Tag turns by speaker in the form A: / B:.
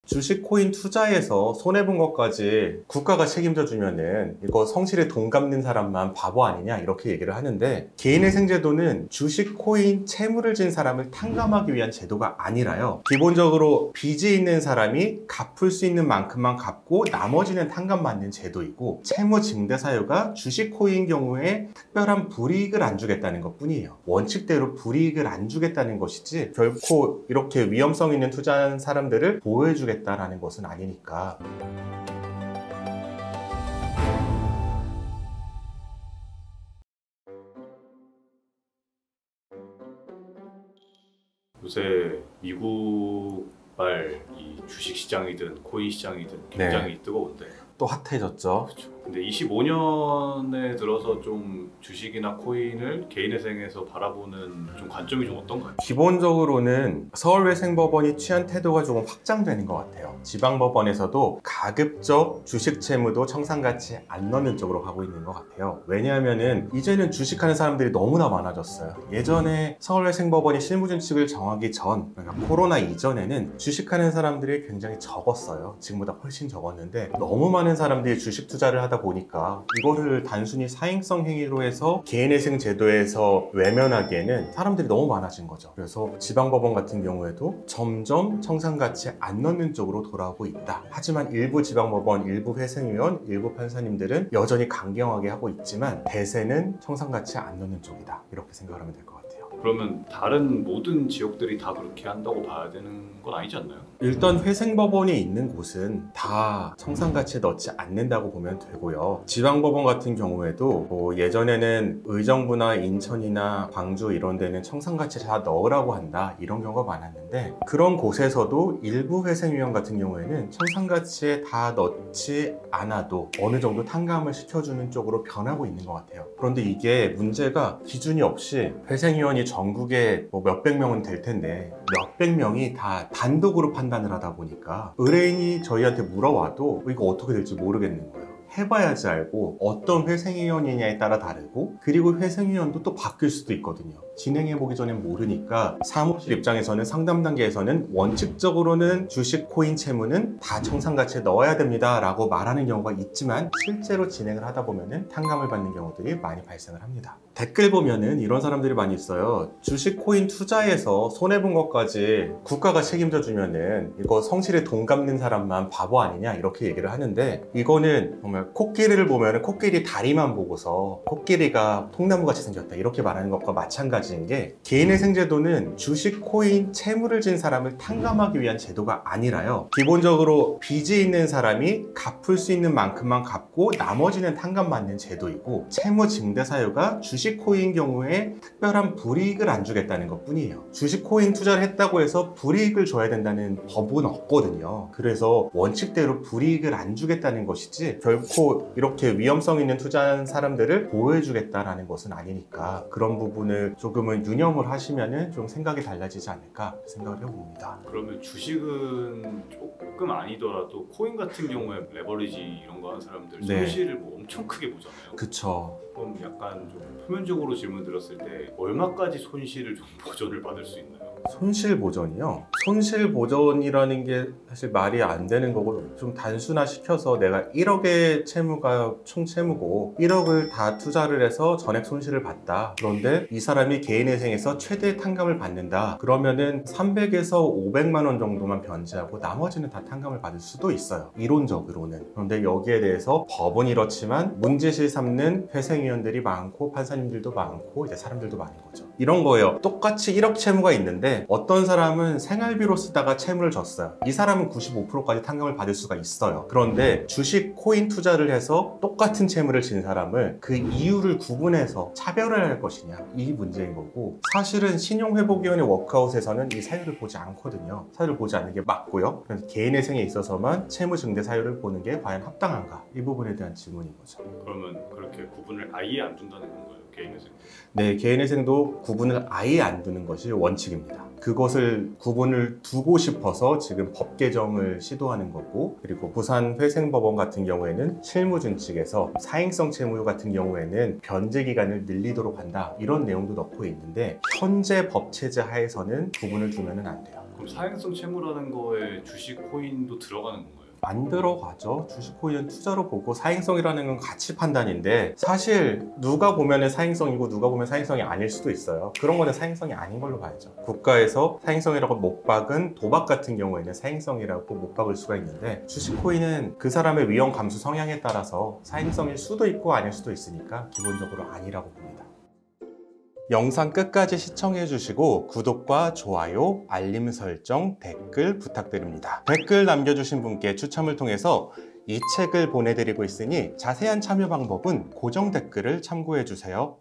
A: 주식 코인 투자해서 손해본 것까지 국가가 책임져 주면은 이거 성실에 돈 갚는 사람만 바보 아니냐 이렇게 얘기를 하는데, 개인회생제도는 주식 코인 채무를 진 사람을 탕감하기 위한 제도가 아니라요, 기본적으로 빚이 있는 사람이 갚을 수 있는 만큼만 갚고 나머지는 탕감받는 제도이고, 채무 증대 사유가 주식 코인 경우에 특별한 불이익을 안 주겠다는 것 뿐이에요. 원칙대로 불이익을 안 주겠다는 것이지 결코 이렇게 위험성 있는 투자하는 사람들을 보호해 주겠다라는 것은 아니니까.
B: 요새 미국발 이 주식 시장이든 코인 시장이든 굉장히 뜨거운데
A: 또 핫해졌죠.
B: 그렇죠. 근데 25년에 들어서 좀 주식이나 코인을 개인회생에서 바라보는 좀 관점이 좀 어떤가요?
A: 기본적으로는 서울회생법원이 취한 태도가 조금 확장되는 것 같아요. 지방법원에서도 가급적 주식 채무도 청산가치에 안 넣는 쪽으로 가고 있는 것 같아요. 왜냐하면은 이제는 주식하는 사람들이 너무나 많아졌어요. 예전에 서울회생법원이 실무준칙을 정하기 전, 그러니까 코로나 이전에는 주식하는 사람들이 굉장히 적었어요. 지금보다 훨씬 적었는데, 너무 많은 사람들이 주식 투자를 하다 보니까 이거를 단순히 사행성 행위로 해서 개인회생 제도에서 외면하기에는 사람들이 너무 많아진 거죠. 그래서 지방법원 같은 경우에도 점점 청산가치에 안 넣는 쪽으로 돌아오고 있다. 하지만 일부 지방법원, 일부 회생위원, 일부 판사님들은 여전히 강경하게 하고 있지만 대세는 청산가치에 안 넣는 쪽이다, 이렇게 생각을 하면 될 것 같아요.
B: 그러면 다른 모든 지역들이 다 그렇게 한다고 봐야 되는 건 아니지 않나요?
A: 일단 회생법원이 있는 곳은 다 청산가치에 넣지 않는다고 보면 되고요. 지방법원 같은 경우에도 뭐 예전에는 의정부나 인천이나 광주 이런 데는 청산가치에 다 넣으라고 한다, 이런 경우가 많았는데, 그런 곳에서도 일부 회생위원 같은 경우에는 청산가치에 다 넣지 않아도 어느 정도 탕감을 시켜주는 쪽으로 변하고 있는 것 같아요. 그런데 이게 문제가 기준이 없이 회생위원이 전국에 뭐 몇백 명은 될 텐데 몇백 명이 다 단독으로 판단을 하다 보니까 의뢰인이 저희한테 물어와도 이거 어떻게 될지 모르겠는 거예요. 해봐야지 알고, 어떤 회생위원이냐에 따라 다르고, 그리고 회생위원도 또 바뀔 수도 있거든요. 진행해보기 전엔 모르니까 사무실 입장에서는, 상담 단계에서는 원칙적으로는 주식 코인 채무는 다 청산가치에 넣어야 됩니다 라고 말하는 경우가 있지만, 실제로 진행을 하다 보면은 탕감을 받는 경우들이 많이 발생을 합니다. 댓글 보면은 이런 사람들이 많이 있어요. 주식 코인 투자해서 손해본 것까지 국가가 책임져 주면은 이거 성실에 돈 갚는 사람만 바보 아니냐 이렇게 얘기를 하는데, 이거는 정말 코끼리를 보면은 코끼리 다리만 보고서 코끼리가 통나무같이 생겼다 이렇게 말하는 것과 마찬가지인 게, 개인회생제도는 주식 코인 채무를 진 사람을 탕감하기 위한 제도가 아니라요, 기본적으로 빚이 있는 사람이 갚을 수 있는 만큼만 갚고 나머지는 탕감받는 제도이고, 채무 증대 사유가 주식 코인 경우에 특별한 불이익을 안 주겠다는 것 뿐이에요. 주식 코인 투자를 했다고 해서 불이익을 줘야 된다는 법은 없거든요. 그래서 원칙대로 불이익을 안 주겠다는 것이지 결코 이렇게 위험성 있는 투자하는 사람들을 보호해 주겠다라는 것은 아니니까, 그런 부분을 조금은 유념을 하시면은 좀 생각이 달라지지 않을까 생각을 해봅니다.
B: 그러면 주식은 조금 아니더라도 코인 같은 경우에 레버리지 이런 거 하는 사람들 손실을 뭐 엄청 크게 보잖아요.
A: 그쵸.
B: 그럼 약간 좀 표면적으로 질문 드렸을 때 얼마까지 손실을 좀 보전을 받을 수 있나요?
A: 손실 보전이요? 손실 보전이라는 게 사실 말이 안 되는 거고, 좀 단순화시켜서 내가 1억의 채무가 총 채무고 1억을 다 투자를 해서 전액 손실을 봤다. 그런데 이 사람이 개인회생에서 최대 탕감을 받는다. 그러면은 300에서 500만 원 정도만 변제하고 나머지는 다 탕감을 받을 수도 있어요, 이론적으로는. 그런데 여기에 대해서 법은 이렇지만 문제실 삼는 회생위원들이 많고 판사님들도 많고 이제 사람들도 많은 거죠. 이런 거예요. 똑같이 1억 채무가 있는데 어떤 사람은 생활비로 쓰다가 채무를 졌어요. 이 사람은 95%까지 탕감을 받을 수가 있어요. 그런데 주식 코인 투자를 해서 똑같은 채무를 진 사람을 그 이유를 구분해서 차별을 할 것이냐, 이 문제인 거고, 사실은 신용회복위원회 워크아웃에서는 이 사유를 보지 않거든요. 사유를 보지 않는 게 맞고요. 그래서 개인회생에 있어서만 채무 증대 사유를 보는 게 과연 합당한가, 이 부분에 대한 질문인 거죠.
B: 그러면 그렇게 구분을 아예 안 둔다는 건가요? 개인회생?
A: 네, 개인회생도 구분을 아예 안 두는 것이 원칙입니다. 그것을 구분을 두고 싶어서 지금 법 개정을 시도하는 거고, 그리고 부산회생법원 같은 경우에는 실무준칙에서 사행성 채무 같은 경우에는 변제 기간을 늘리도록 한다, 이런 내용도 넣고 있는데, 현재 법 체제 하에서는 구분을 두면 안 돼요.
B: 그럼 사행성 채무라는 거에 주식 코인도 들어가는 건가요?
A: 안 들어가죠. 주식 코인은 투자로 보고 사행성이라는 건 가치 판단인데 사실 누가 보면 사행성이고 누가 보면 사행성이 아닐 수도 있어요. 그런 거는 사행성이 아닌 걸로 봐야죠. 국가에서 사행성이라고 못 박은 도박 같은 경우에는 사행성이라고 못 박을 수가 있는데 주식 코인은 그 사람의 위험 감수 성향에 따라서 사행성일 수도 있고 아닐 수도 있으니까 기본적으로 아니라고 봅니다. 영상 끝까지 시청해 주시고 구독과 좋아요, 알림 설정, 댓글 부탁드립니다. 댓글 남겨주신 분께 추첨을 통해서 이 책을 보내드리고 있으니 자세한 참여 방법은 고정 댓글을 참고해 주세요.